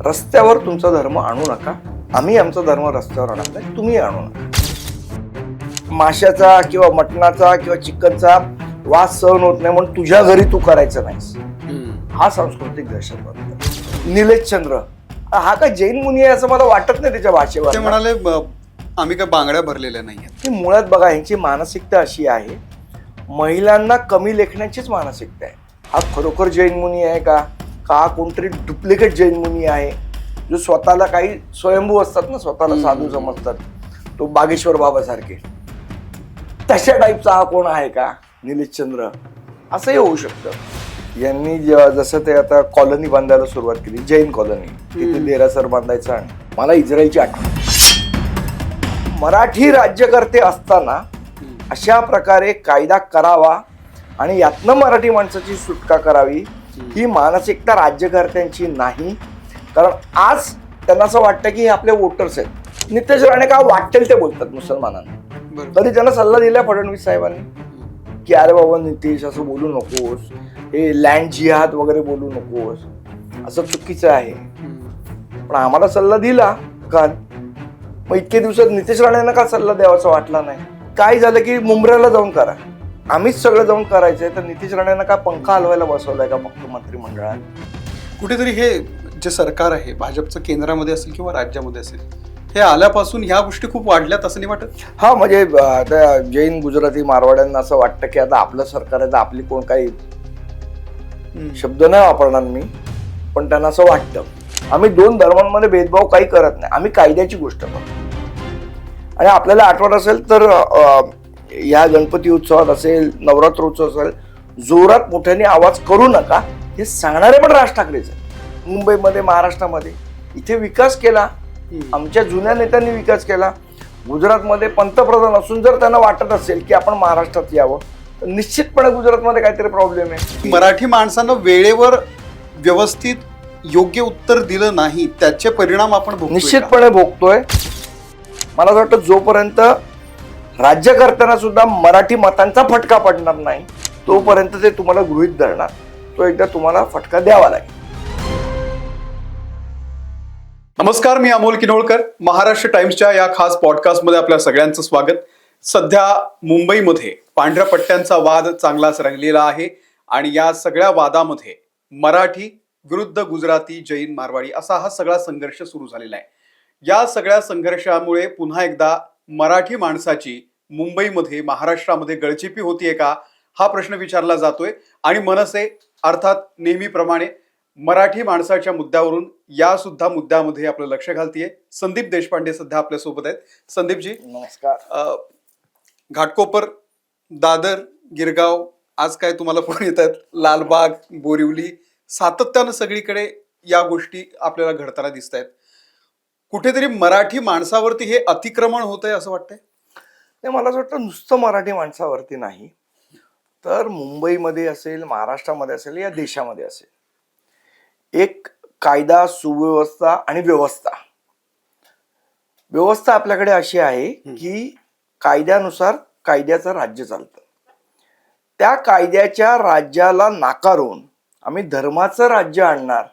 रस्त्यावर तुमचा धर्म आणू नका. आम्ही आमचा धर्म रस्त्यावर आणत नाही, तुम्ही आणू नका. माशाचा किंवा मटणाचा किंवा चिकनचा वास सहन होत नाही म्हणून तुझ्या घरी तू करायचं नाहीस. हा सांस्कृतिक दहशतवाद. निलेश चंद्र हा काय जैन मुनी आहे असं मला वाटत नाही त्याच्या भाषेवर. ते म्हणाले आम्ही काय बांगड्या भरलेल्या नाहीये. की मुळात बघा यांची मानसिकता अशी आहे, महिलांना कमी लेखण्याचीच मानसिकता आहे. हा खरोखर जैन मुनी आहे का कोणतरी डुप्लिकेट जैन मुनी आहे जो स्वतःला काही स्वयंभू असतात ना, स्वतःला साधू समजतात, तो बागेश्वर बाबा सारखे, तशा टाईपचा हा कोण आहे का निलेश चंद्र? असंही होऊ शकतं. यांनी जसं ते आता कॉलनी बांधायला सुरुवात केली, जैन कॉलनी, तिथे देरासर बांधायचं. आणि मला इस्रायलची आठवण, मराठी राज्यकर्ते असताना अशा प्रकारे कायदा करावा आणि यातनं मराठी माणसाची सुटका करावी ही मानसिकता राज्यकर्त्यांची नाही. कारण आज त्यांना असं वाटतं की हे आपले वोटर्स आहेत. नितेश राणे का वाटेल ते बोलतात मुसलमानांना. तरी त्यांना सल्ला दिला फडणवीस साहेबांनी की अरे बाबा नितेश असं बोलू नकोस, हे लँड जिहाद वगैरे बोलू नकोस, असं चुकीचं आहे. पण आम्हाला सल्ला दिला का? मग इतके दिवसात नितेश राणेंना का सल्ला द्यावाचा वाटला नाही? काय झालं की मुंबऱ्याला जाऊन करा, आम्हीच सगळं जाऊन करायचंय, तर नितेश राणेंना का पंखा हलवायला बसवलाय का फक्त मंत्रिमंडळात? कुठेतरी हे जे सरकार आहे भाजपचं केंद्रामध्ये असेल किंवा राज्यामध्ये असेल, हे आल्यापासून ह्या गोष्टी खूप वाढल्यात असं नाही वाटत? हा, म्हणजे आता जैन गुजराती मारवाड्यांना असं वाटतं की आता आपलं सरकार आहे तर आपली कोण काही शब्द नाही वापरणार मी, पण त्यांना असं वाटतं. आम्ही दोन धर्मांमध्ये भेदभाव काही करत नाही, आम्ही कायद्याची गोष्ट करतो. आणि आपल्याला आठवत असेल तर या गणपती उत्सवात असेल, नवरात्र उत्सव असेल, जोरात मोठ्याने आवाज करू नका हे सांगणारे पण राज ठाकरेच. मुंबईमध्ये, महाराष्ट्रामध्ये इथे विकास केला, आमच्या जुन्या नेत्यांनी विकास केला. गुजरातमध्ये पंतप्रधान असून जर त्यांना वाटत असेल की आपण महाराष्ट्रात यावं, तर निश्चितपणे गुजरातमध्ये काहीतरी प्रॉब्लेम आहे. मराठी माणसानं वेळेवर व्यवस्थित योग्य उत्तर दिलं नाही, त्याचे परिणाम आपण निश्चितपणे भोगतोय. मला असं वाटतं जोपर्यंत राज्यकर्त्यांना सुद्धा मराठी मतांचा फटका पडणार नाही तोपर्यंत ते तुम्हाला गृहीत धरणार. तो एकदा तुम्हाला फटका द्यावा लागेल. नमस्कार, मी अमोल किनोळकर. महाराष्ट्र टाइम्सच्या या खास पॉडकास्टमध्ये आपल्या सगळ्यांचं स्वागत. सध्या मुंबईमध्ये पांढऱ्या पट्ट्यांचा वाद चांगलाच रंगलेला आहे आणि या सगळ्या वादामध्ये मराठी विरुद्ध गुजराती, जैन, मारवाडी असा हा सगळा संघर्ष सुरू झालेला आहे. या सगळ्या संघर्षामुळे पुन्हा एकदा मराठी माणसाची मुंबईमध्ये, महाराष्ट्रामध्ये गळचेपी होतीये का हा प्रश्न विचारला जातोय. आणि मनसे अर्थात नेहमीप्रमाणे मराठी माणसाच्या मुद्द्यावरून या सुद्धा मुद्द्यामध्ये आपलं लक्ष घालतीये. संदीप देशपांडे सध्या आपल्या सोबत आहेत. संदीपजी नमस्कार. घाटकोपर, दादर, गिरगाव, आज काय तुम्हाला फोन येत आहेत, लालबाग, बोरिवली, सातत्यानं सगळीकडे या गोष्टी आपल्याला घडताना दिसत आहेत. कुठेतरी मराठी माणसावरती हे अतिक्रमण होत आहे असं वाटतंय? मला असं वाटतं नुसतं मराठी माणसावरती नाही, तर मुंबईमध्ये असेल, महाराष्ट्रामध्ये असेल, या देशामध्ये असेल, एक कायदा, सुव्यवस्था आणि व्यवस्था आपल्याकडे अशी आहे की कायद्यानुसार कायद्याचं राज्य चालतं. त्या कायद्याच्या राज्याला नाकारून आम्ही धर्माचं राज्य आणणार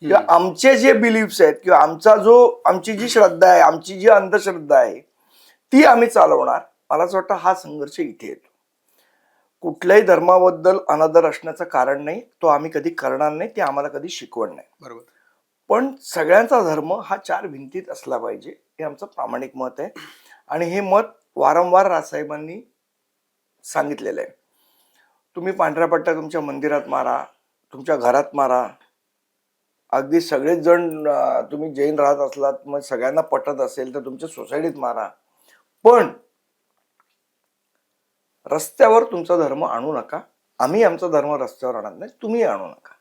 किंवा आमचे जे बिलीफ्स आहेत किंवा आमची जी श्रद्धा आहे, आमची जी अंधश्रद्धा आहे ती आम्ही चालवणार. मला असं वाटतं हा संघर्ष इथे येतो. कुठल्याही धर्माबद्दल अनादर असण्याचं कारण नाही, तो आम्ही कधी करणार नाही, ते आम्हाला कधी शिकवण नाही. बरोबर. पण सगळ्यांचा धर्म हा चार भिंतीत असला पाहिजे, हे आमचं प्रामाणिक मत आहे. आणि हे मत वारंवार राजसाहेबांनी सांगितलेलं आहे. तुम्ही पांढऱ्या पट्ट्या तुमच्या मंदिरात मारा, तुमच्या घरात मारा, अगदी सगळेच जण, तुम्ही जैन राहत असलात, मग सगळ्यांना पटत असेल तर तुमच्या सोसायटीत मारा, पण रस्त्यावर तुमचा धर्म आणू नका. आम्ही आमचा धर्म रस्त्यावर आणत नाही, तुम्ही आणू नका.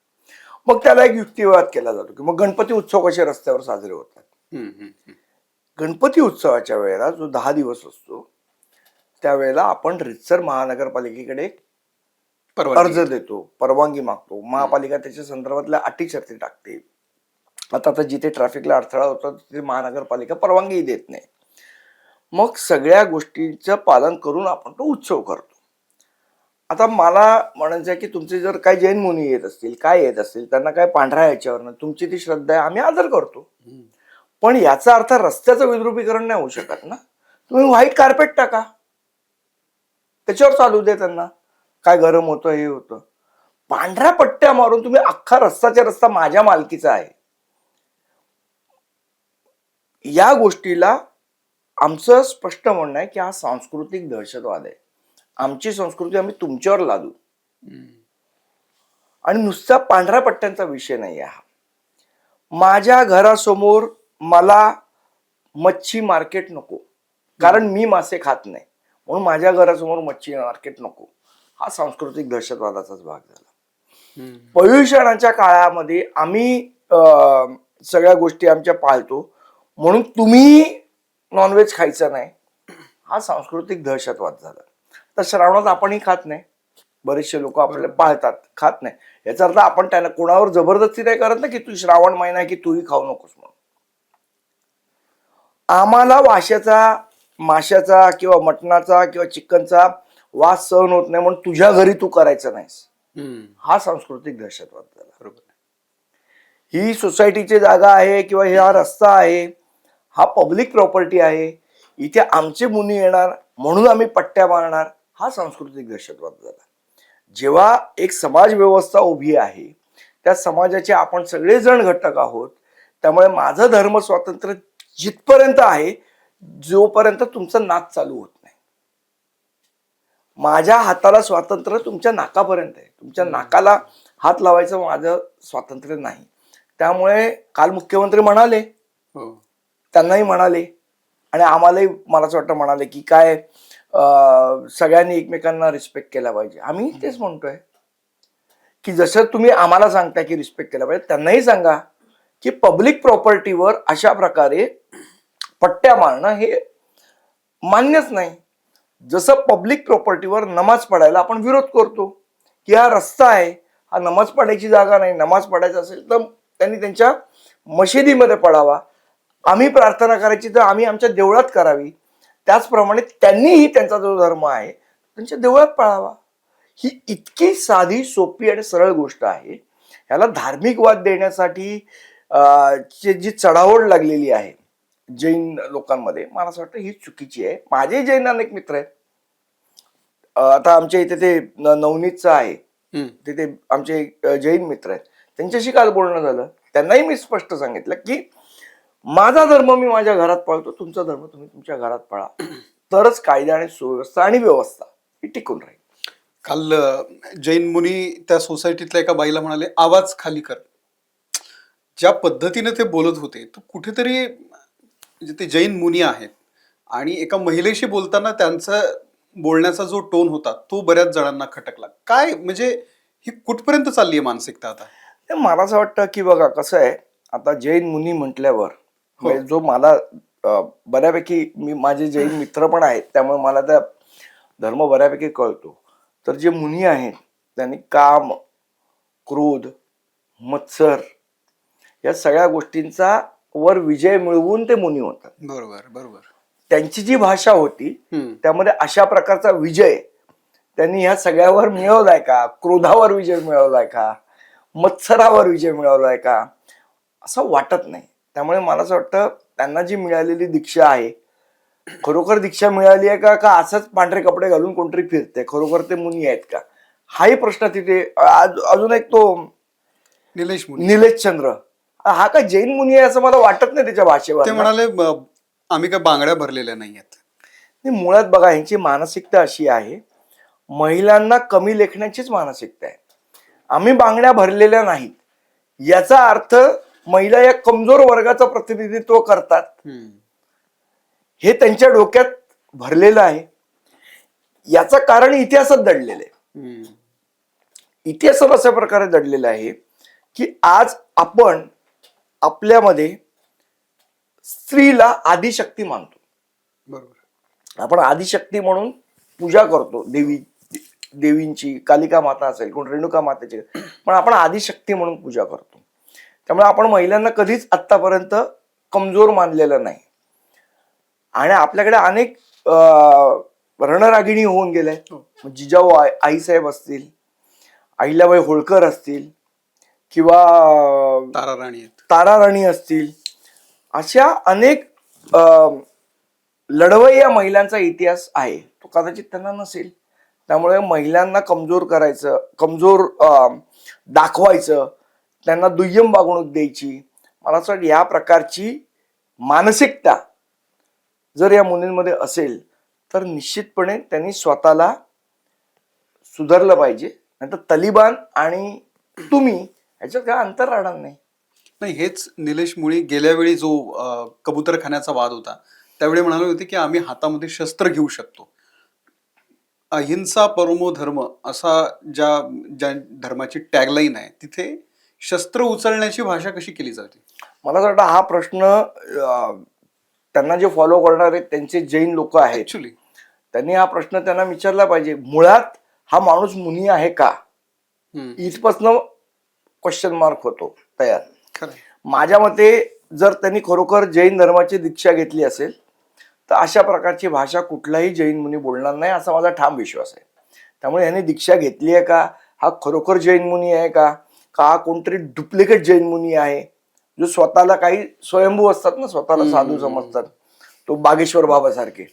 मग त्याला एक युक्तिवाद केला जातो की मग गणपती उत्सव कसे रस्त्यावर साजरे होतात? गणपती उत्सवाच्या वेळेला जो 10 दिवस असतो त्यावेळेला आपण रितसर महानगरपालिकेकडे अर्ज देतो, परवानगी मागतो. महापालिका त्याच्या संदर्भातल्या अटी शर्ती टाकते. आता जिथे ट्रॅफिकला अडथळा होता तिथे महानगरपालिका परवानगी देत नाही. मग सगळ्या गोष्टींचं पालन करून आपण तो उत्सव करतो. आता मला म्हणायचं आहे की तुमचे जर काही जैन मुनी येत असतील, काय येत असतील, त्यांना काय पांढऱ्या याच्यावर तुमची ती श्रद्धा आहे, आम्ही आदर करतो. पण याचा अर्थ रस्त्याचं विद्रुपीकरण नाही होऊ शकत ना. तुम्ही व्हाईट कार्पेट टाका, त्याच्यावर चालू दे त्यांना. काय गरम होतं, हे होतं. पांढऱ्या पट्ट्या मारून तुम्ही अख्खा रस्ताच्या रस्ता माझ्या मालकीचा आहे, या गोष्टीला आमचं स्पष्ट म्हणणं आहे की हा सांस्कृतिक दहशतवाद आहे. आमची संस्कृती आम्ही तुमच्यावर लादू. आणि नुसता पांढऱ्या पट्ट्यांचा विषय नाही हा. माझ्या घरासमोर मला मच्छी मार्केट नको, कारण मी मासे खात नाही, म्हणून माझ्या घरासमोर मच्छी मार्केट नको. हा सांस्कृतिक दहशतवादाचाच भाग झाला. पर्युषणाच्या काळामध्ये आम्ही सगळ्या गोष्टी आमच्या पाळतो, म्हणून तुम्ही नॉनव्हेज खायचं नाही, हा सांस्कृतिक दहशतवाद झाला. तर श्रावणात आपणही खात नाही, बरेचसे लोक आपल्याला पाळतात, खात नाही. याचा अर्थ आपण त्यांना कोणावर जबरदस्ती नाही करत ना की तू श्रावण महिना आहे की तूही खाऊ नकोस म्हणून. आम्हाला माशाचा किंवा मटणाचा किंवा चिकनचा वास सहन होत नाही, म्हणून तुझ्या घरी तू करायचं नाहीस. हा सांस्कृतिक दहशतवाद झाला. बरोबर. ही सोसायटीची जागा आहे किंवा हा रस्ता आहे, हा पब्लिक प्रॉपर्टी आहे, इथे आमचे मुनी येणार म्हणून आम्ही पट्ट्या मारणार, हा सांस्कृतिक दहशतवाद झाला. जेव्हा एक समाज व्यवस्था उभी आहे, त्या समाजाचे आपण सगळेजण घटक आहोत, त्यामुळे माझं धर्म स्वातंत्र्य जिथपर्यंत आहे, जोपर्यंत तुमचं नाक चालू होत नाही. माझ्या हाताला स्वातंत्र्य तुमच्या नाकापर्यंत आहे, तुमच्या नाकाला हात लावायचं माझं स्वातंत्र्य नाही. त्यामुळे काल मुख्यमंत्री म्हणाले, त्यांनाही म्हणाले आणि आम्हालाही मला असं वाटतं म्हणाले की काय सगळ्यांनी एकमेकांना रिस्पेक्ट केला पाहिजे. आम्ही तेच म्हणतोय की जसं तुम्ही आम्हाला सांगता की रिस्पेक्ट केला पाहिजे, त्यांनाही सांगा की पब्लिक प्रॉपर्टीवर अशा प्रकारे पट्ट्या मारणं हे मान्यच नाही. जसं पब्लिक प्रॉपर्टीवर नमाज पडायला आपण विरोध करतो की हा रस्ता आहे, हा नमाज पडायची जागा नाही, नमाज पडायचं असेल तर त्यांनी त्यांच्या मशिदीमध्ये पडावा. आम्ही प्रार्थना करायची तर आम्ही आमच्या देवळात करावी. त्याचप्रमाणे त्यांनीही त्यांचा जो धर्म आहे त्यांच्या देवळात पाळावा. ही इतकी साधी सोपी आणि सरळ गोष्ट आहे. ह्याला धार्मिक वाद देण्यासाठी जी चढाओढ लागलेली आहे जैन लोकांमध्ये, मला असं वाटतं ही चुकीची आहे. माझे जैन अनेक मित्र आहेत. आता आमच्या इथे ते नवनीतचं आहे, तिथे आमचे जैन मित्र आहेत, त्यांच्याशी काल बोलणं झालं. त्यांनाही मी स्पष्ट सांगितलं की माझा धर्म मी माझ्या घरात पाळतो, तुमचा धर्म तुम्ही तुमच्या घरात पाळा, तरच कायदा आणि सुव्यवस्था आणि व्यवस्था ही टिकून राहील. काल जैन मुनी त्या सोसायटीतल्या एका बाईला म्हणाले, आवाज खाली कर. ज्या पद्धतीने ते बोलत होते तो कुठेतरी, म्हणजे ते जैन मुनी आहेत आणि एका महिलेशी बोलताना त्यांचा बोलण्याचा जो टोन होता तो बऱ्याच जणांना खटकला. काय म्हणजे ही कुठपर्यंत चालली आहे मानसिकता आता? मला असं वाटतं की बघा कसं आहे, आता जैन मुनी म्हटल्यावर जो मला बऱ्यापैकी, मी माझे जैन मित्र पण आहेत त्यामुळे मला त्या धर्म बऱ्यापैकी कळतो. तर जे मुनी आहेत त्यांनी काम, क्रोध, मत्सर या सगळ्या गोष्टींचा वर विजय मिळवून ते मुनी होतात. बरोबर बरोबर. त्यांची जी भाषा होती त्यामध्ये अशा प्रकारचा विजय त्यांनी ह्या सगळ्यावर मिळवलाय का? क्रोधावर विजय मिळवलाय का? मत्सरावर विजय मिळवलाय का? असं वाटत नाही. त्यामुळे मला असं वाटतं त्यांना जी मिळालेली दीक्षा आहे, खरोखर दीक्षा मिळाली आहे का, का असंच पांढरे कपडे घालून कोणतरी फिरते, खरोखर ते मुनी आहेत का, हाही प्रश्न तिथे. अजून एक तो निलेश चंद्र, हा का जैन मुनी आहे असं मला वाटत नाही त्याच्या भाषेवर. ते म्हणाले आम्ही काय बांगड्या भरलेल्या नाहीयेत. मुळात बघा ह्यांची मानसिकता अशी आहे, महिलांना कमी लेखण्याचीच मानसिकता आहे. आम्ही बांगड्या भरलेल्या नाहीत याचा अर्थ महिला या कमजोर वर्गाचं प्रतिनिधित्व करतात हे त्यांच्या डोक्यात भरलेलं आहे. याचं कारण इतिहासात दडलेलं आहे. इतिहासात अशा प्रकारे दडलेलं आहे की आज आपण आपल्यामध्ये स्त्रीला आदिशक्ती मानतो. बरोबर. आपण आदिशक्ती म्हणून पूजा करतो, देवींची, कालिका माता असेल, कोण रेणुका मातेची, पण आपण आदिशक्ती म्हणून पूजा करतो. त्यामुळे आपण महिलांना कधीच आतापर्यंत कमजोर मानलेलं नाही. आणि आपल्याकडे अनेक रणरागिणी होऊन गेल्या. मग जिजाऊ आईसाहेब असतील, अहिल्याबाई होळकर असतील किंवा तारा राणी असतील, अशा अनेक लढवय्या महिलांचा इतिहास आहे. तो कदाचित त्यांना नसेल. त्यामुळे महिलांना कमजोर करायचं, कमजोर दाखवायचं, त्यांना दुय्यम वागणूक द्यायची, मला असं वाटतं या प्रकारची मानसिकता जर या मुलींमध्ये असेल तर निश्चितपणे त्यांनी स्वतःला सुधारलं पाहिजे. नाहीतर तलिबान आणि तुम्ही ह्याच्यात काय अंतर राहणार नाही. नाही, हेच निलेश मुळी गेल्या वेळी जो कबूतरखान्याचा वाद होता त्यावेळी म्हणाले होते की आम्ही हातामध्ये शस्त्र घेऊ शकतो. अहिंसा परमो धर्म असा ज्या धर्माची टॅगलाईन आहे तिथे शस्त्र उचलण्याची भाषा कशी केली जाते? मला असं वाटतं हा प्रश्न त्यांना जे फॉलो करणारे त्यांचे जैन लोक आहेत ऍक्च्युली त्यांनी हा प्रश्न त्यांना विचारला पाहिजे. मुळात हा माणूस मुनी आहे का, इथपासून क्वेश्चन मार्क होतो तयार. माझ्या मते जर त्यांनी खरोखर जैन धर्माची दीक्षा घेतली असेल तर अशा प्रकारची भाषा कुठलाही जैन मुनी बोलणार नाही असा माझा ठाम विश्वास आहे. त्यामुळे यांनी दीक्षा घेतली आहे का, हा खरोखर जैन मुनी आहे का, हा कोणतरी डुप्लिकेट जैन मुनी आहे जो स्वतःला काही स्वयंभू असतात ना, स्वतःला साधू समजतात, तो बागेश्वर बाबासारखे,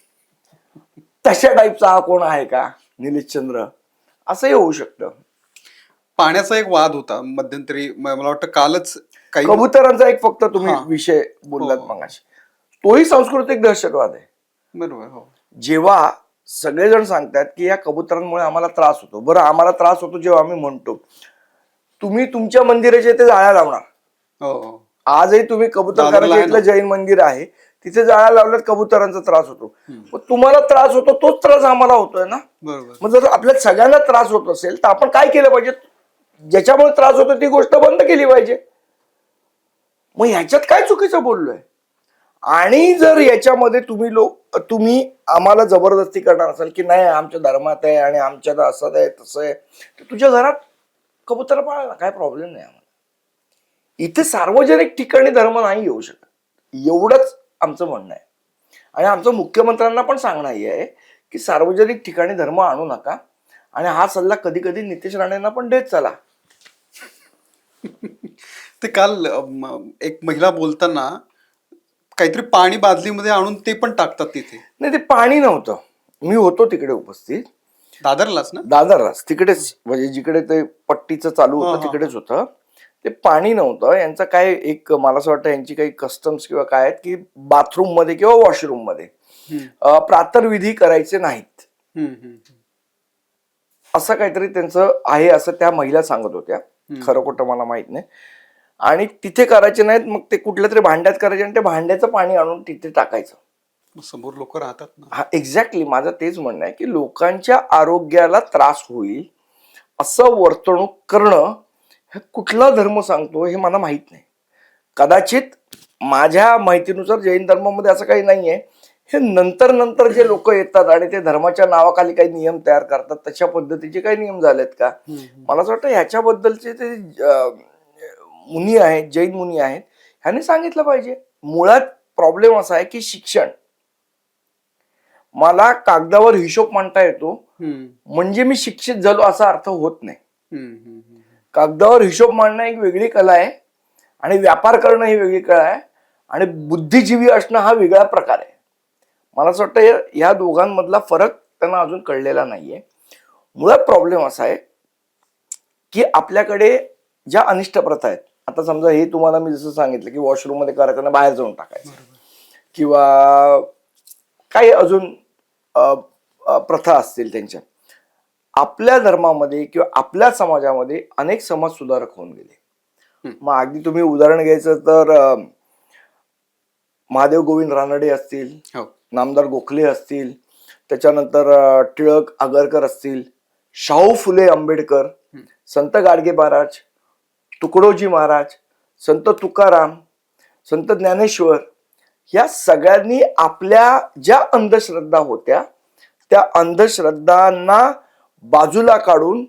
तशा टाईपचा हा कोण आहे का निलेशचंद्र, असंही होऊ शकतं. पाण्याचा एक वाद होता मध्यंतरी, मला वाटतं कालच काही कबुतरांचा एक फक्त तुम्ही विषय बोललात मगाशी, तोही सांस्कृतिक दहशतवाद आहे. बरोबर. हो, जेव्हा सगळेजण सांगतात की या कबुतरांमुळे आम्हाला त्रास होतो, बरं आम्हाला त्रास होतो जेव्हा आम्ही म्हणतो तुम्ही तुमच्या मंदिराच्या इथे जाळ्या लावणार. हो, आजही तुम्ही कबुतरखान्याच्या इथलं जैन मंदिर आहे तिथे जाळ्या लावल्यात, कबुतरांचा त्रास होतो. मग तुम्हाला त्रास होतो तोच त्रास आम्हाला होतोय ना. बरोबर. मग जर आपल्या सगळ्यांना त्रास होत असेल तर आपण काय केलं पाहिजे, ज्याच्यामुळे त्रास होतो ती गोष्ट बंद केली पाहिजे. मग ह्याच्यात काय चुकीचं बोललोय? आणि जर याच्यामध्ये तुम्ही आम्हाला जबरदस्ती करणार असाल की नाही आमच्या धर्मात आहे आणि आमच्यात असं आहे तसं आहे, तर तुझ्या घरात कबूतर पाळायला काय प्रॉब्लेम नाही आम्हाला. इथे सार्वजनिक ठिकाणी धर्म नाही येऊ शकत, एवढंच आमचं म्हणणं आहे. आणि आमचं मुख्यमंत्र्यांना पण सांगणं आहे की सार्वजनिक ठिकाणी धर्म आणू नका. आणि हा सल्ला कधी कधी नितेश राणेंना पण देत चला. ते काल एक महिला बोलताना काहीतरी पाणी बादलीमध्ये आणून ते पण टाकतात तिथे. नाही, ते पाणी नव्हतं, मी होतो तिकडे उपस्थित, दादरलाच ना, दादरलाच तिकडेच, म्हणजे जिकडे ते पट्टीचं चालू होतं तिकडेच होतं. ते पाणी नव्हतं, यांचं काय एक मला असं वाटतं यांची काही कस्टम्स किंवा काय आहेत की बाथरूम मध्ये किंवा वॉशरूम मध्ये प्रातर्विधी करायचे नाहीत, असं काहीतरी त्यांचं आहे असं त्या महिला सांगत होत्या. खरं खोटं मला माहित नाही. आणि तिथे करायचे नाहीत, मग ते कुठल्या तरी भांड्यात करायचे आणि ते भांड्याचं पाणी आणून तिथे टाकायचं. समोर लोक राहतात ना. हा, एक्झॅक्टली माझं तेच म्हणणं आहे की लोकांच्या आरोग्याला त्रास होईल असं वर्तणूक करणं हे कुठला धर्म सांगतो हे मला माहित नाही. कदाचित माझ्या माहितीनुसार जैन धर्मामध्ये असं काही नाहीये. हे नंतर जे लोक येतात आणि ते धर्माच्या नावाखाली काही नियम तयार करतात, तशा पद्धतीचे काही नियम झालेत का? मला असं वाटतं ह्याच्याबद्दलचे ते मुनी आहेत, जैन मुनी आहेत, ह्याने सांगितलं पाहिजे. मुळात प्रॉब्लेम असा आहे की शिक्षण, मला कागदावर हिशोब मांडता येतो म्हणजे मी शिक्षित झालो असा अर्थ होत नाही. कागदावर हिशोब मांडणं एक वेगळी कला आहे आणि व्यापार करणं ही वेगळी कला आहे आणि बुद्धिजीवी असणं हा वेगळा प्रकार आहे. मला असं वाटतं या दोघांमधला फरक त्यांना अजून कळलेला नाहीये. मुळात प्रॉब्लेम असा आहे की आपल्याकडे ज्या अनिष्ट प्रथा आहेत, आता समजा हे तुम्हाला मी जसं सांगितलं की वॉशरूम मध्ये करायचं बाहेर जाऊन टाकायचं किंवा काही अजून प्रथा असतील त्यांच्या, आपल्या धर्मामध्ये किंवा आपल्या समाजामध्ये अनेक समाज सुधारक होऊन गेले. मग अगदी तुम्ही उदाहरण घ्यायचं तर महादेव गोविंद रानडे असतील, नामदार गोखले असतील, त्याच्यानंतर टिळक आगरकर असतील, शाहू फुले आंबेडकर, संत गाडगे महाराज, तुकडोजी महाराज, संत तुकाराम, संत ज्ञानेश्वर, या सगळ्यांनी आपल्या ज्या अंधश्रद्धा होत्या त्या अंधश्रद्धांना बाजूला काढून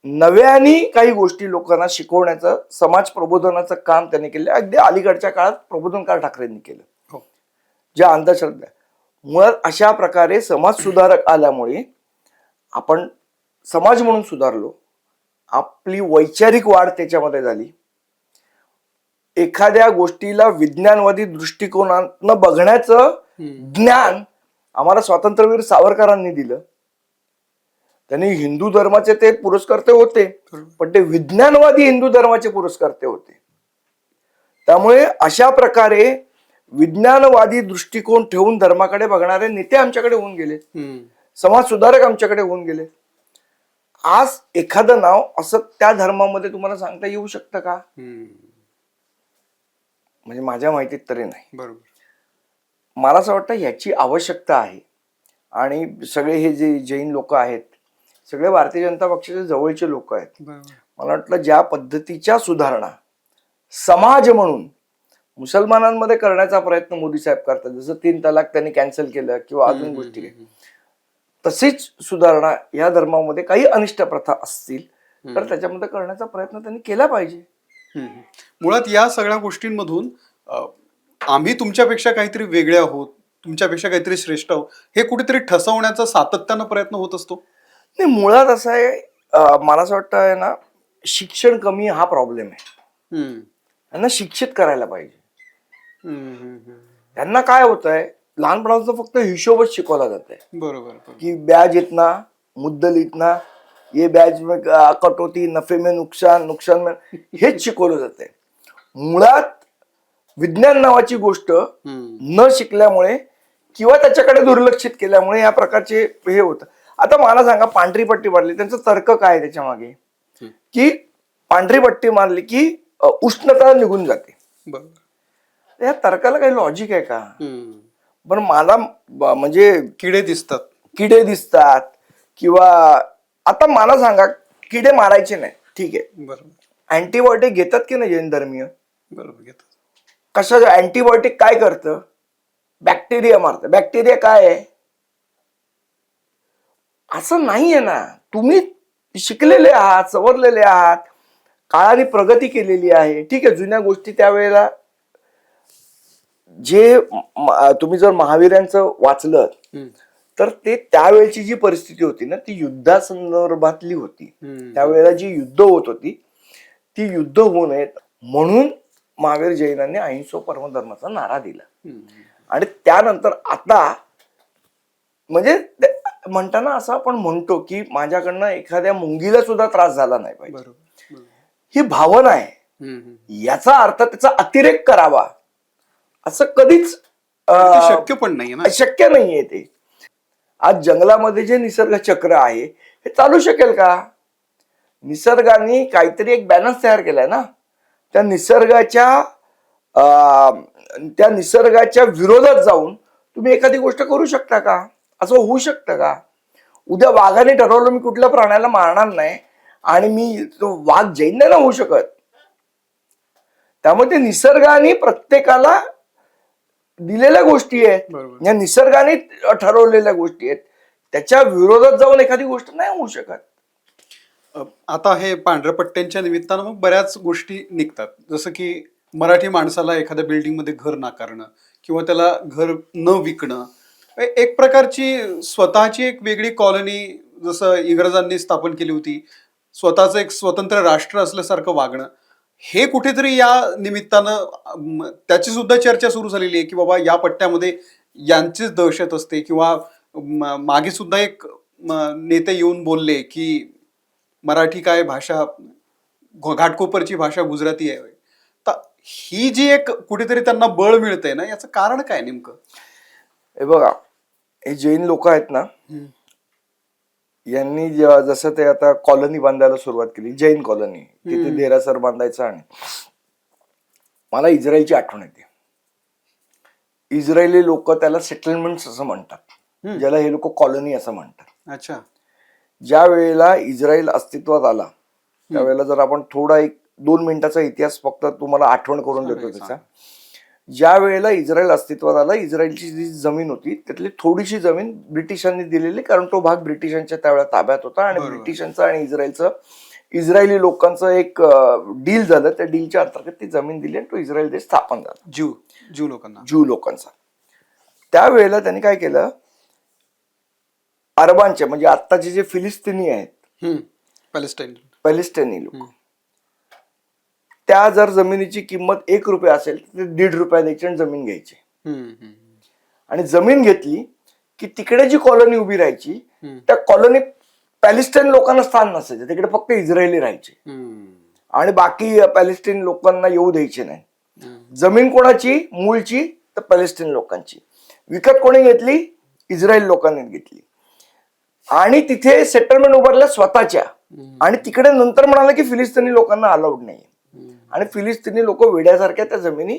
नव्याने काही गोष्टी लोकांना शिकवण्याचं, समाज प्रबोधनाचं काम त्यांनी केलं. अगदी अलीकडच्या काळात प्रबोधनकार ठाकरेंनी केलं. ज्या अंधश्रद्धा, मुळात अशा प्रकारे समाज सुधारक आल्यामुळे आपण समाज म्हणून सुधारलो, आपली वैचारिक वाढ त्याच्यामध्ये झाली. एखाद्या गोष्टीला विज्ञानवादी दृष्टिकोनातनं बघण्याचं ज्ञान आम्हाला स्वातंत्र्यवीर सावरकरांनी दिलं. त्यांनी हिंदू धर्माचे ते पुरस्कर्ते होते, पण ते विज्ञानवादी हिंदू धर्माचे पुरस्कर्ते होते. त्यामुळे अशा प्रकारे विज्ञानवादी दृष्टिकोन ठेवून धर्माकडे बघणारे नेते आमच्याकडे होऊन गेले, समाज सुधारक आमच्याकडे होऊन गेले. आज एखादं नाव असं त्या धर्मामध्ये तुम्हाला सांगता येऊ शकतं का? म्हणजे माझ्या माहितीत तरी नाही. बरोबर. मला असं वाटतं याची आवश्यकता आहे. आणि सगळे हे जे जैन लोक आहेत, सगळे भारतीय जनता पक्षाच्या जवळचे लोक आहेत. मला वाटलं ज्या पद्धतीच्या सुधारणा समाज म्हणून मुसलमानांमध्ये करण्याचा प्रयत्न मोदी साहेब करतात, जसं 3 तलाक त्यांनी कॅन्सल केलं किंवा अजून गोष्टी, तशीच सुधारणा या धर्मामध्ये काही अनिष्ट प्रथा असतील तर त्याच्यामध्ये करण्याचा प्रयत्न त्यांनी केला पाहिजे. मुळात या सगळ्या गोष्टींमधून आम्ही तुमच्यापेक्षा काहीतरी वेगळे आहोत, तुमच्यापेक्षा काहीतरी श्रेष्ठ आहोत, हे कुठेतरी ठसवण्याचा सातत्यानं प्रयत्न होत असतो. नाही, मुळात असं आहे, मला असं वाटतं आहे ना, शिक्षण कमी हा प्रॉब्लेम आहे. त्यांना शिक्षित करायला पाहिजे. त्यांना काय होत आहे, लहानपणापासून फक्त हिशोबच शिकवला जात आहे. बरोबर. की ब्याज इतना, मुद्दल इतना, ये ब्याज में कटौती, नफे में नुकसान, नुकसान में, हेच शिकवलं जाते. मुळात विज्ञान नावाची गोष्ट न शिकल्यामुळे किंवा त्याच्याकडे दुर्लक्षित केल्यामुळे या प्रकारचे हे होतं. आता मला सांगा, पांढरी पट्टी मारली, त्यांचा तर्क काय आहे त्याच्या मागे? की पांढरी पट्टी मारली की उष्णता निघून जाते. बरोबर. या तर्काला काही लॉजिक आहे का? पण मला म्हणजे किडे दिसतात किंवा आता मला सांगा, किडे मारायचे नाही, ठीक आहे, बरोबर, अँटीबायोटिक घेतात की नाही जैन धर्मीय? बरोबर घेतात. कशाचं अँटीबायोटिक काय करतं? बॅक्टेरिया मारतं. बॅक्टेरिया काय आहे? असं नाहीये ना. तुम्ही शिकलेले आहात, सवरलेले आहात, काळाने प्रगती केलेली आहे, ठीक आहे. जुन्या गोष्टी त्यावेळेला जे तुम्ही जर महावीरांचं वाचलं तर ते त्यावेळेची जी परिस्थिती होती ना, ती युद्धासंदर्भातली होती. त्यावेळेला जी युद्ध होत होती, ती युद्ध होऊ नयेत म्हणून महावीर जैनांनी अहिंसो परमधर्माचा नारा दिला. आणि त्यानंतर आता म्हणजे म्हणताना असं आपण म्हणतो की माझ्याकडनं एखाद्या मुंगीला सुद्धा त्रास झाला नाही पाहिजे, ही भावना आहे. याचा अर्थ त्याचा अतिरेक करावा असं कधीच शक्य पण नाही, शक्य नाहीये. ते आज जंगलामध्ये जे निसर्ग चक्र आहे हे चालू शकेल का? निसर्गाने काहीतरी एक बॅलन्स तयार केलाय ना. त्या निसर्गाच्या विरोधात जाऊन तुम्ही एखादी गोष्ट करू शकता का? असं होऊ शकतं का? उद्या वाघाने ठरवलं मी कुठल्या प्राण्याला मारणार नाही आणि मी तो वाघ जैन नाही होऊ शकत. त्यामुळे निसर्गाने प्रत्येकाला दिलेल्या गोष्टी आहेत, या निसर्गाने ठरवलेल्या गोष्टी आहेत, त्याच्या विरोधात जाऊन एखादी गोष्ट नाही होऊ शकत. आता हे पांढऱ्या पट्ट्यांच्या निमित्तानं मग बऱ्याच गोष्टी निघतात, जसं की मराठी माणसाला एखाद्या बिल्डिंग मध्ये घर नाकारणं किंवा त्याला घर न विकणं, एक प्रकारची स्वतःची एक वेगळी कॉलनी जसं इंग्रजांनी स्थापन केली होती, स्वतःचं एक स्वतंत्र राष्ट्र असल्यासारखं वागणं, हे कुठेतरी या निमित्तानं त्याची सुद्धा चर्चा सुरू झालेली आहे की बाबा या पट्ट्यामध्ये यांचीच दहशत असते. किंवा मागे सुद्धा एक नेते येऊन बोलले की मराठी काय भाषा, घाटकोपरची भाषा गुजराती आहे. तर ही जी एक कुठेतरी त्यांना बळ मिळतंय ना, याचं कारण काय नेमकं? हे बघा, हे जैन लोक आहेत ना, यांनी जसं ते आता कॉलनी बांधायला सुरुवात केली, जैन कॉलनी, तिथे देरासर बांधायचं. आणि मला इस्रायलची आठवण येते. इस्रायली लोक त्याला सेटलमेंट असं म्हणतात, ज्याला हे लोक कॉलनी असं म्हणतात. अच्छा. ज्या वेळेला इस्रायल अस्तित्वात आला त्यावेळेला जर आपण थोडा 1-2 मिनिटाचा इतिहास फक्त तुम्हाला आठवण करून देतो त्याचा. ज्या वेळेला इस्रायल अस्तित्वात आला, इस्रायलची जी जमीन होती त्यातली थोडीशी जमीन ब्रिटिशांनी दिलेली, कारण तो भाग ब्रिटिशांच्या त्यावेळेला ताब्यात होता. आणि ब्रिटिशांचं आणि इस्रायली लोकांचं एक डील झालं. त्या डीलच्या अंतर्गत ती जमीन दिली आणि तो इस्रायल देश स्थापन झाला ज्यू लोकांचा. त्यावेळेला त्यांनी काय केलं, अरबांचे म्हणजे आत्ताचे जे फिलिस्तिनी आहेत, पॅलेस्टाईनी लोक, त्या जर जमिनीची किंमत ₹1 असेल तर ₹1.5 द्यायची आणि जमीन घ्यायची. आणि जमीन घेतली की तिकडे जी कॉलनी उभी राहायची त्या कॉलनीत पॅलेस्टाईन लोकांना स्थान नसायचं, तिकडे फक्त इस्रायली राहायचे आणि बाकी पॅलेस्टाईन लोकांना येऊ द्यायचे नाही. जमीन कोणाची? मूळची तर पॅलेस्टाईन लोकांची. विकत कोणी घेतली? इस्रायल लोकांनी घेतली आणि तिथे सेटलमेंट उभारल्या स्वतःच्या. आणि तिकडे नंतर म्हणाले की फिलिस्तिनी लोकांना अलाउड नाही. आणि फिलिस्तिनी लोक वेड्यासारख्या त्या जमिनी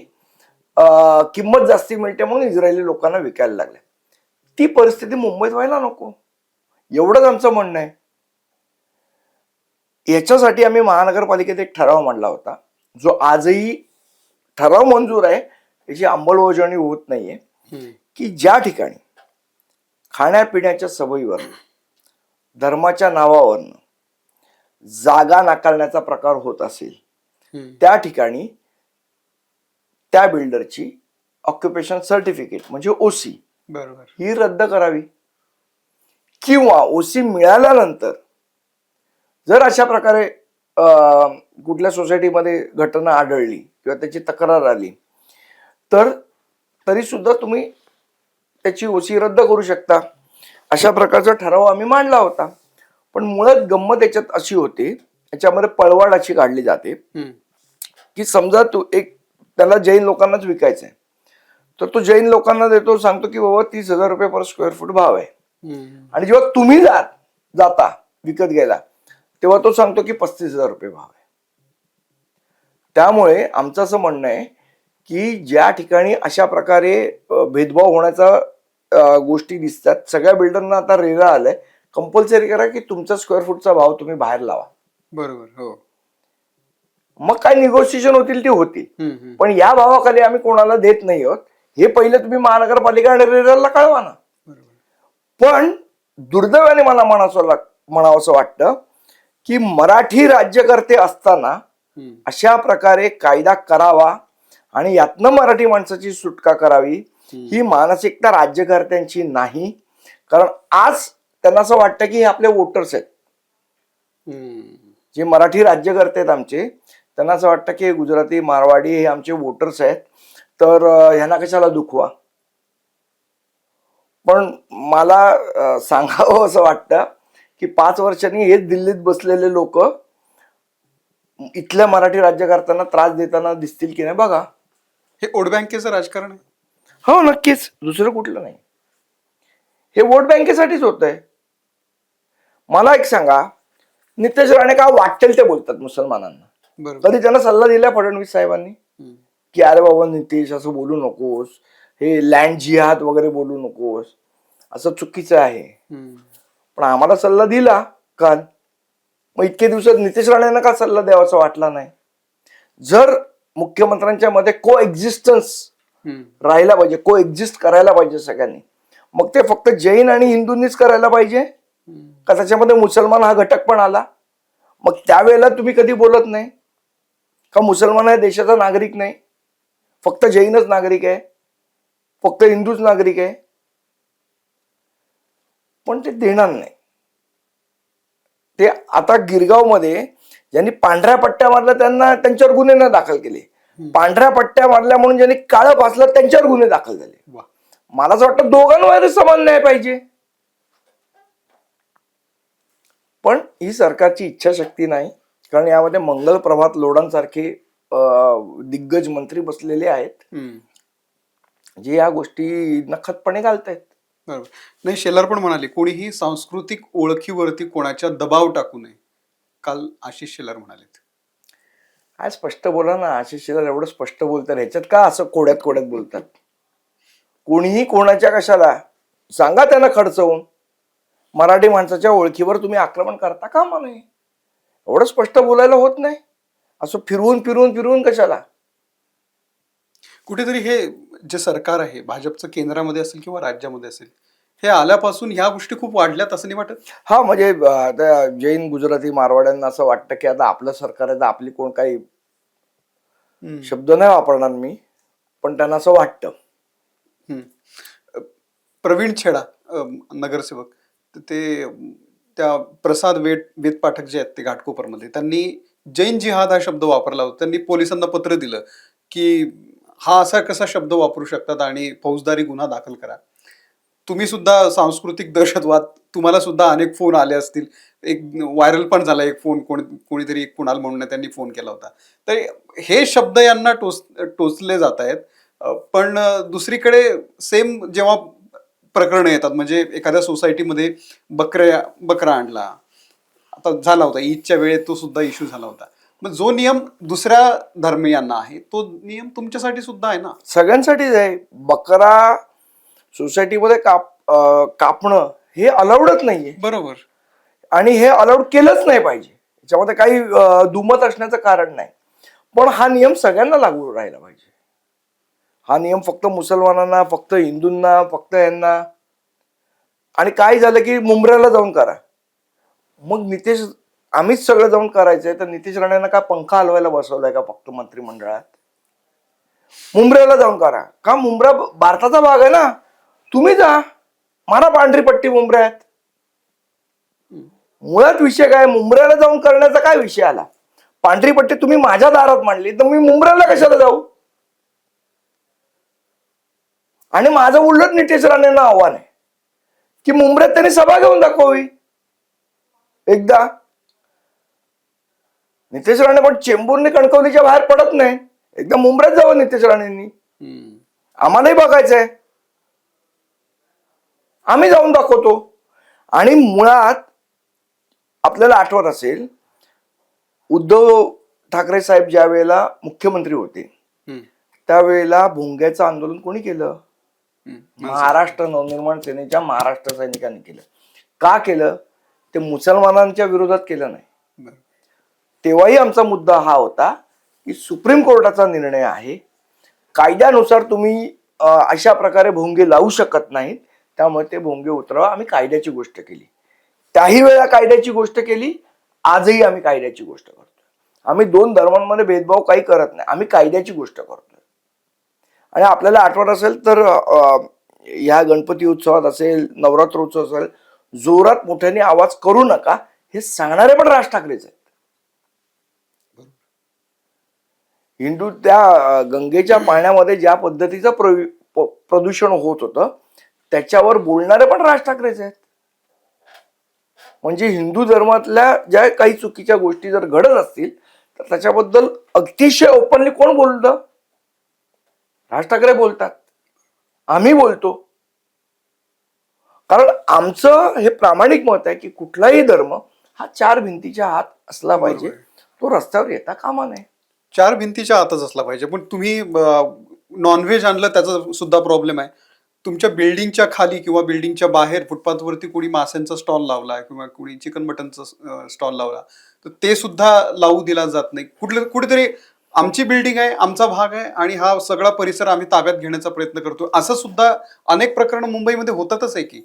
किंमत जास्ती मिळते म्हणून इस्रायली लोकांना विकायला लागल्या. ती परिस्थिती मुंबईत व्हायला नको, एवढंच आमचं म्हणणं आहे. याच्यासाठी आम्ही महानगरपालिकेत एक ठराव मांडला होता, जो आजही ठराव मंजूर आहे, याची अंमलबजावणी होत नाहीये. की ज्या ठिकाणी खाण्यापिण्याच्या सवयीवर, धर्माच्या नावावरनं जागा नाकारण्याचा प्रकार होत असेल त्या ठिकाणी त्या बिल्डरची ऑक्युपेशन सर्टिफिकेट म्हणजे ओसी ही रद्द करावी. किंवा ओसी मिळाल्यानंतर जर अशा प्रकारे कुठल्या सोसायटीमध्ये घटना आढळली किंवा त्याची तक्रार आली तर तरी सुद्धा तुम्ही त्याची ओसी रद्द करू शकता. अशा प्रकारचा ठराव आम्ही मांडला होता. पण मुळात गंमत याच्यात अशी होते, याच्यामध्ये पळवाड अशी काढली जाते की समजा तू त्याला जैन लोकांनाच विकायचं आहे तर तो जैन लोकांना देतो, सांगतो की बाबा ₹30,000 पर स्क्वेअर फूट भाव आहे. आणि जेव्हा तुम्ही जाता विकत घ्यायला तेव्हा तो सांगतो की ₹35,000 भाव आहे. त्यामुळे आमचं असं म्हणणं आहे की ज्या ठिकाणी अशा प्रकारे भेदभाव होण्याचा गोष्टी दिसतात, सगळ्या बिल्डरना आता रेरा आलंय, कंपल्सरी करा की तुमचा स्क्वेअर फूटचा भाव तुम्ही बाहेर लावा. बरोबर, हो. मग काय निगोशिएशन होतील ती होती, पण या भावाखाली आम्ही कोणाला देत नाही आहोत हे पहिले तुम्ही महानगरपालिका आणि रेराला कळवा ना. पण दुर्दैवाने मला म्हणावंसं वाटतं की मराठी राज्यकर्ते असताना अशा प्रकारे कायदा करावा आणि यातनं मराठी माणसाची सुटका करावी ही मानसिकता राज्यकर्त्यांची नाही. कारण आज त्यांना असं वाटतं की हे आपले वोटर्स आहेत, जे मराठी राज्यकर्ते आहेत आमचे, त्यांना असं वाटतं की गुजराती मारवाडी हे आमचे वोटर्स आहेत तर ह्यांना कशाला दुखवा. पण मला सांगावं असं वाटतं की 5 वर्षांनी हेच दिल्लीत बसलेले लोक इथल्या मराठी राज्यकर्त्यांना त्रास देताना दिसतील की नाही बघा. हे वोट बँकेचं राजकारण आहे. हो नक्कीच, दुसरं कुठलं नाही. हे वोट बँकेसाठीच होत आहे. मला एक सांगा, नितेश राणे का वाटेल ते बोलतात मुसलमानांना. कधी त्यांना सल्ला दिला फडणवीस साहेबांनी की अरे बाबा नितेश असं बोलू नकोस, हे लँड जिहाद वगैरे बोलू नकोस, असं चुकीचं आहे. पण आम्हाला सल्ला दिला काल. मग इतके दिवसात नितेश राणेंना का सल्ला द्यावासा वाटला नाही? जर मुख्यमंत्र्यांच्या मध्ये को एक्झिस्टन्स राहायला पाहिजे, को एक्झिस्ट करायला पाहिजे सगळ्यांनी, मग ते फक्त जैन आणि हिंदूंनीच करायला पाहिजे का त्याच्यामध्ये मुसलमान हा घटक पण आला? मग त्यावेळेला तुम्ही कधी बोलत नाही का मुसलमान हा देशाचा नागरिक नाही, फक्त जैनच नागरिक आहे, फक्त हिंदूच नागरिक आहे? पण ते देणार नाही. ते आता गिरगावमध्ये ज्यांनी पांढऱ्या पट्ट्या मारल्या त्यांच्यावर गुन्हे न दाखल केले, पांढऱ्या पट्ट्या मारल्या म्हणून ज्यांनी काळं फासलं त्यांच्यावर गुन्हे दाखल झाले. मला असं वाटतं दोघांवर समान न्याय पाहिजे. पण ही सरकारची इच्छाशक्ती नाही, कारण यामध्ये मंगल प्रभात लोढांसारखे दिग्गज मंत्री बसलेले आहेत जे या गोष्टी नखतपणे घालतायत. बरोबर. नाही, शेलार पण म्हणाले कोणीही सांस्कृतिक ओळखीवरती कोणाच्या दबाव टाकू नये. काल आशिष शेलार म्हणालेत. काय स्पष्ट बोला ना, आशिष शेलार एवढं स्पष्ट बोलतात, ह्याच्यात का असं कोड्यात बोलतात? कोणीही कोणाच्या कशाला सांगा त्यांना खडचवून. मराठी माणसाच्या ओळखीवर तुम्ही आक्रमण करता का मला? एवढं स्पष्ट बोलायला होत नाही, असं फिरवून कशाला? कुठेतरी हे जे सरकार आहे भाजपचं केंद्रामध्ये असेल किंवा राज्यामध्ये असेल, हे आल्यापासून ह्या गोष्टी खूप वाढल्यात असं नाही वाटत? हा, म्हणजे आता जैन गुजराती मारवाड्यांना असं वाटतं की आता आपलं सरकार आहे तर आपली कोण काही शब्द नाही वापरणार मी, पण त्यांना असं वाटतं. प्रवीण छेडा नगरसेवक, तर ते त्या प्रसाद वेद पाठक जे आहेत ते घाटकोपरमध्ये, त्यांनी जैन जिहाद हा शब्द वापरला होता. त्यांनी पोलिसांना पत्र दिलं की हा असा कसा शब्द वापरू शकतात आणि फौजदारी गुन्हा दाखल करा. तुम्ही सुद्धा सांस्कृतिक दहशतवाद, तुम्हाला सुद्धा अनेक फोन आले असतील. एक व्हायरल पण झाला एक फोन, कोणीतरी एक कुणाल म्हणून त्यांनी फोन केला होता. तर हे शब्द यांना टोचले जात आहेत. पण दुसरीकडे सेम जेव्हा प्रकरण येतात, म्हणजे एखाद्या सोसायटीमध्ये बकरा आणला, आता झाला होता ईदच्या वेळेत, तो सुद्धा इश्यू झाला होता. मग जो नियम दुसऱ्या धर्मियांना आहे तो नियम तुमच्यासाठी सुद्धा आहे ना? सगळ्यांसाठीच आहे. बकरा सोसायटीमध्ये कापणं हे अलाउडच नाहीये. बरोबर. आणि हे अलाउड केलंच नाही पाहिजे. याच्यामध्ये काही दुमत असण्याचं कारण नाही. पण हा नियम सगळ्यांना लागू राहिला पाहिजे. हा नियम फक्त मुसलमानांना, फक्त हिंदूंना, फक्त यांना. आणि काय झालं की मुंब्र्याला जाऊन करा. मग आम्हीच सगळं जाऊन करायचंय, तर नितेश राणेंना काय पंखा हलवायला बसवलाय का फक्त मंत्रिमंडळात? मुंब्र्याला जाऊन करा. का मुंब्रा भारताचा भाग आहे ना. तुम्ही जा, मारा पांढरी पट्टी मुंब्र्यात. मुळात विषय काय, मुंब्र्याला जाऊन करण्याचा काय विषय आला? पांढरी पट्टी तुम्ही माझ्या दारात मांडली, तर मी मुंब्र्याला कशाला जाऊ? आणि माझं उलट नितेश राणेंना आव्हान आहे की मुंब्र्यात त्यांनी सभा घेऊन दाखवावी एकदा. नितेश राणे पण चेंबूरने कणकवलीच्या बाहेर पडत नाही. एकदा मुंब्र्यात जावं नितेश राणेंनी. आम्हालाही बघायचंय, आम्ही जाऊन दाखवतो. आणि मुळात आपल्याला आठवत असेल, उद्धव ठाकरे साहेब ज्या वेळेला मुख्यमंत्री होते त्यावेळेला भोंग्याचं आंदोलन कोणी केलं? महाराष्ट्र नवनिर्माण सेनेच्या महाराष्ट्र सैनिकांनी केलं. का केलं? ते मुसलमानांच्या विरोधात केलं नाही. तेव्हाही आमचा मुद्दा हा होता की सुप्रीम कोर्टाचा निर्णय आहे, कायद्यानुसार तुम्ही अशा प्रकारे भोंगे लावू शकत नाहीत, त्यामुळे ते भोंगे उतरवा. आम्ही कायद्याची गोष्ट केली, त्याही वेळा कायद्याची गोष्ट केली, आजही आम्ही कायद्याची गोष्ट करतोय. आम्ही दोन धर्मांमध्ये भेदभाव काही करत नाही, आम्ही कायद्याची गोष्ट करतोय. आणि आपल्याला आठवत असेल तर ह्या गणपती उत्सवात असेल, नवरात्र उत्सव असेल, जोरात मोठ्याने आवाज करू नका हे सांगणारे पण राज ठाकरेच आहेत. हिंदू त्या गंगेच्या पाण्यामध्ये ज्या पद्धतीचं प्रदूषण होत होतं त्याच्यावर बोलणारे पण राज ठाकरेच आहेत. म्हणजे हिंदू धर्मातल्या ज्या काही चुकीच्या गोष्टी जर घडत असतील तर त्याच्याबद्दल अतिशय ओपनली कोण बोलतं? राज ठाकरे बोलतात, आम्ही बोलतो. कारण आमचं हे प्रामाणिक मत आहे की कुठलाही धर्म हा चार भिंतीच्या आत असला पाहिजे, तो रस्त्यावर येता कामा नये. चार भिंतीच्या आतच असला पाहिजे. पण तुम्ही नॉनव्हेज आणलं त्याचा सुद्धा प्रॉब्लेम आहे. तुमच्या बिल्डिंगच्या खाली किंवा बिल्डिंगच्या बाहेर फुटपाथवरती कोणी माशांचा स्टॉल लावला किंवा कोणी चिकन मटनचा स्टॉल लावला, तर ते सुद्धा लावू दिला जात नाही. कुठेतरी आमची बिल्डिंग आहे, आमचा भाग आहे आणि हा सगळा परिसर आम्ही ताब्यात घेण्याचा प्रयत्न करतो, असं सुद्धा अनेक प्रकरण मुंबईमध्ये होतातच आहे की.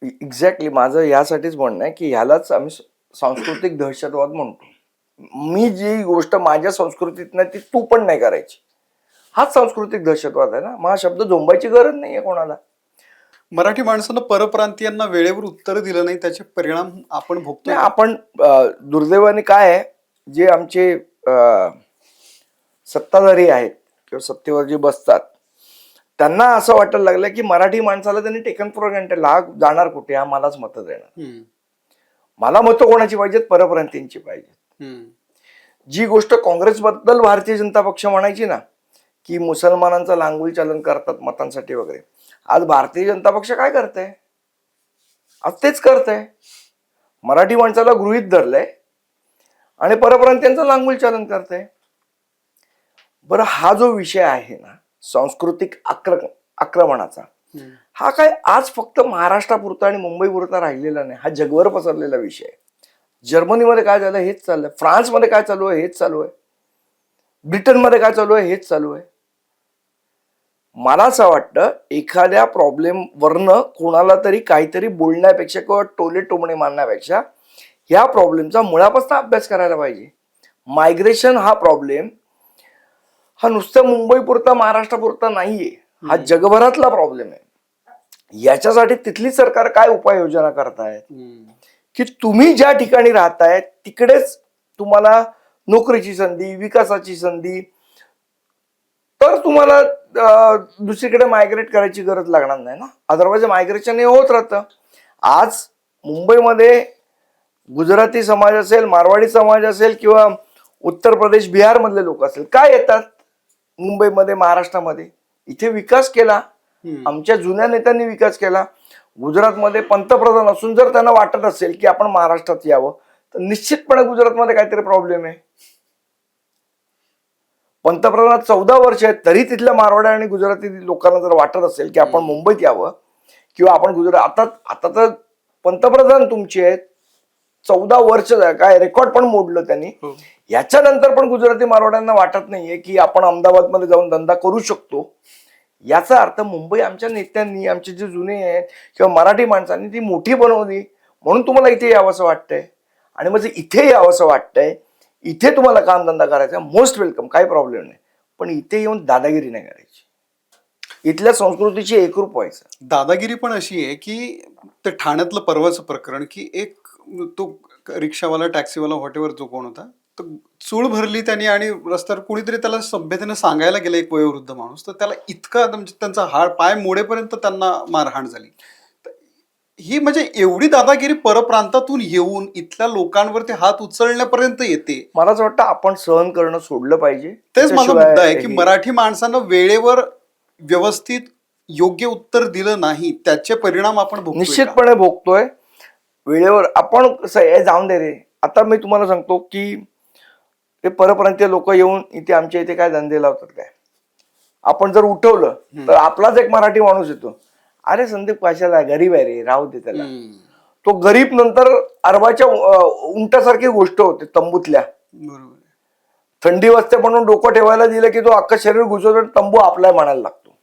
एक्झॅक्टली, माझं यासाठीच म्हणणं आहे की ह्यालाच आम्ही सांस्कृतिक दहशतवाद म्हणतो. मी जी गोष्ट माझ्या संस्कृतीत नाही ती तू पण नाही करायची, हाच सांस्कृतिक दहशतवाद आहे ना. मग हा शब्द झोंबायची गरज नाहीये कोणाला. मराठी माणसानं परप्रांतीयांना वेळेवर उत्तर दिलं नाही, त्याचे परिणाम आपण भोगतोय. आपण दुर्दैवाने काय आहे, जे आमचे सत्ताधारी आहेत किंवा सत्तेवर जे बसतात त्यांना असं वाटायला लागलं की मराठी माणसाला त्यांनी टेकन फॉर ग्रँटेड, हा जाणार कुठे, हा मलाच मतं देणार. मला मतं कोणाची पाहिजेत? परप्रांतीयांची पाहिजेत. जी गोष्ट काँग्रेसबद्दल भारतीय जनता पक्ष म्हणायची ना की मुसलमानांचं लांगुल चालन करतात मतांसाठी वगैरे, आज भारतीय जनता पक्ष काय करते? आज तेच करते. मराठी माणसाला गृहीत धरलंय आणि परप्रांतीयांचं लांगुल चालन करते. बरं, हा जो विषय आहे ना सांस्कृतिक आक्रमणाचा, हा काय आज फक्त महाराष्ट्रापुरता आणि मुंबईपुरता राहिलेला नाही, हा जगभर पसरलेला विषय आहे. जर्मनीमध्ये काय झालं हेच चाललंय, फ्रान्समध्ये काय चालू आहे हेच चालू आहे, ब्रिटनमध्ये काय चालू आहे हेच चालू आहे. मला असं वाटतं एखाद्या प्रॉब्लेम वरनं कोणाला तरी काहीतरी बोलण्यापेक्षा किंवा टोले टोमणे मारण्यापेक्षा ह्या प्रॉब्लेमचा मुळापासून अभ्यास करायला पाहिजे. मायग्रेशन हा प्रॉब्लेम हा नुसतं मुंबईपुरता महाराष्ट्रापुरता नाहीये, हा जगभरातला प्रॉब्लेम आहे. याच्यासाठी तिथली सरकार काय उपाययोजना करतायत हम्म. की तुम्ही ज्या ठिकाणी राहताय तिकडेच तुम्हाला नोकरीची संधी, विकासाची संधी, तर तुम्हाला दुसरीकडे मायग्रेट करायची गरज लागणार नाही ना. अदरवाईज मायग्रेशन हे होत राहतं. आज मुंबईमध्ये गुजराती समाज असेल, मारवाडी समाज असेल किंवा उत्तर प्रदेश, बिहार मधले लोक असेल, काय येतात मुंबईमध्ये, महाराष्ट्रामध्ये? इथे विकास केला, आमच्या जुन्या नेत्यांनी विकास केला. गुजरातमध्ये पंतप्रधान असून जर त्यांना वाटत असेल की आपण महाराष्ट्रात यावं, तर निश्चितपणे गुजरातमध्ये काहीतरी प्रॉब्लेम आहे. पंतप्रधान 14 वर्ष आहेत, तरी तिथल्या मारवाडी आणि गुजराती लोकांना जर वाटत असेल की आपण मुंबईत यावं किंवा आपण गुजरात, आता तर पंतप्रधान तुमचे आहेत, 14 वर्ष काय रेकॉर्ड पण मोडलं त्यांनी. याच्यानंतर पण गुजराती मारवाड्यांना वाटत नाहीये की आपण अहमदाबादमध्ये जाऊन धंदा करू शकतो. याचा अर्थ मुंबई आमच्या नेत्यांनी, आमचे जे जुने आहेत किंवा मराठी माणसांनी ती मोठी बनवली, म्हणून तुम्हाला इथे यावंसं वाटतंय. आणि मग इथे यावंसं वाटतंय, इथे तुम्हाला कामधंदा करायचा, मोस्ट वेलकम, काही प्रॉब्लेम नाही. पण इथे येऊन दादागिरी नाही करायची, इथल्या संस्कृतीची एकरूप व्हायचं. दादागिरी पण अशी आहे की ते ठाण्यातलं परवाचं प्रकरण की एक तो रिक्षावाला, टॅक्सीवाला, व्हॉटेवर जो कोण होता, तर चूळ भरली त्यांनी आणि रस्त्यावर कुणीतरी त्याला सभ्यतेने सांगायला गेलं, एक वयोवृद्ध माणूस, तर त्याला इतका म्हणजे त्यांचा हाड पाय मोडेपर्यंत त्यांना मारहाण झाली. ही म्हणजे एवढी दादागिरी परप्रांतातून येऊन इथल्या लोकांवरती हात उचलण्यापर्यंत येते. मला असं वाटतं आपण सहन करणं सोडलं पाहिजे. तेच माझा मुद्दा आहे की मराठी माणसानं वेळेवर व्यवस्थित योग्य उत्तर दिलं नाही, त्याचे परिणाम आपण भोगतोय. निश्चितपणे भोगतोय. वेळेवर आपण कसं आहे, जाऊन दे रे. आता मी तुम्हाला सांगतो की ते परप्रांतीय लोक येऊन इथे आमच्या इथे काय धंदे लावतात काय, आपण जर उठवलं तर आपलाच एक मराठी माणूस येतो, अरे संदीप कशाला, गरीब आहे रे, राहू दे त्याला. तो गरीब नंतर अरबाच्या उंटासारखी गोष्ट होते तंबूतल्या. बरोबर. थंडी वाजते म्हणून डोकं ठेवायला दिलं की तो अख्खं शरीर घुसवतो, तंबू आपला म्हणायला लागतो.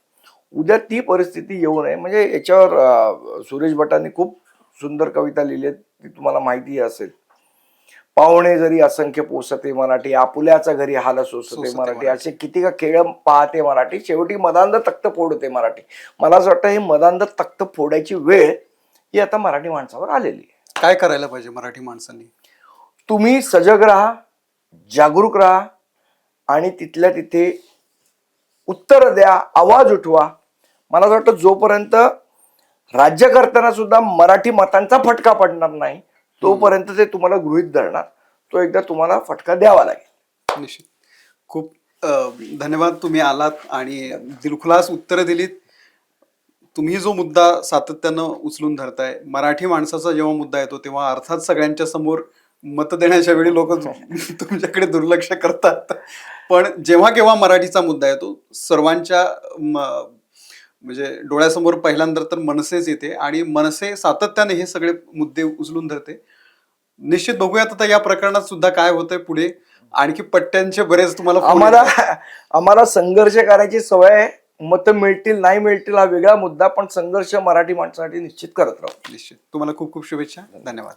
उद्या ती परिस्थिती येऊ नये, म्हणजे याच्यावर सुरेश भटांनी खूप सुंदर कविता लिहिली, ती तुम्हाला माहिती असेल. पाहुणे जरी असंख्य पोसते मराठी, आपुल्याचा घरी हाल सोसते मराठी, असे किती का खेळ पाहते मराठी, शेवटी मदांध तख्त फोडते मराठी. मला असं वाटतं ही मदांध तख्त फोडायची वेळ ही आता मराठी माणसावर आलेली आहे. काय करायला पाहिजे मराठी माणसांनी? तुम्ही सजग राहा, जागरूक राहा आणि तिथल्या तिथे उत्तर द्या, आवाज उठवा. मला असं वाटतं जोपर्यंत राज्यकर्त्यांना सुद्धा मराठी मतांचा फटका पडणार नाही, तोपर्यंत ते तुम्हाला गृहीत धरणार. तो एकदा तुम्हाला फटका द्यावा लागेल. निश्चित. खूप धन्यवाद, तुम्ही आलात आणि दिलखुलास उत्तरं दिलीत. तुम्ही जो मुद्दा सातत्यानं उचलून धरताय, मराठी माणसाचा जेव्हा मुद्दा येतो तेव्हा अर्थात सगळ्यांच्या समोर मत देण्याच्या वेळी लोक तुमच्याकडे दुर्लक्ष करतात, पण जेव्हा केव्हा मराठीचा मुद्दा येतो सर्वांच्या म्हणजे डोळ्यासमोर पहिल्यांदा तर मनसेच येते आणि मनसे सातत्याने हे सगळे मुद्दे उचलून धरते. निश्चित बघूयात आता या प्रकरणात सुद्धा काय होतंय पुढे. आणखी पट्ट्यांचे बरेच तुम्हाला आम्हाला संघर्ष करायची सवय आहे. मतं मिळतील नाही मिळतील हा वेगळा मुद्दा, पण संघर्ष मराठी माणसासाठी निश्चित करत राहू. निश्चित. तुम्हाला खूप खूप शुभेच्छा. धन्यवाद.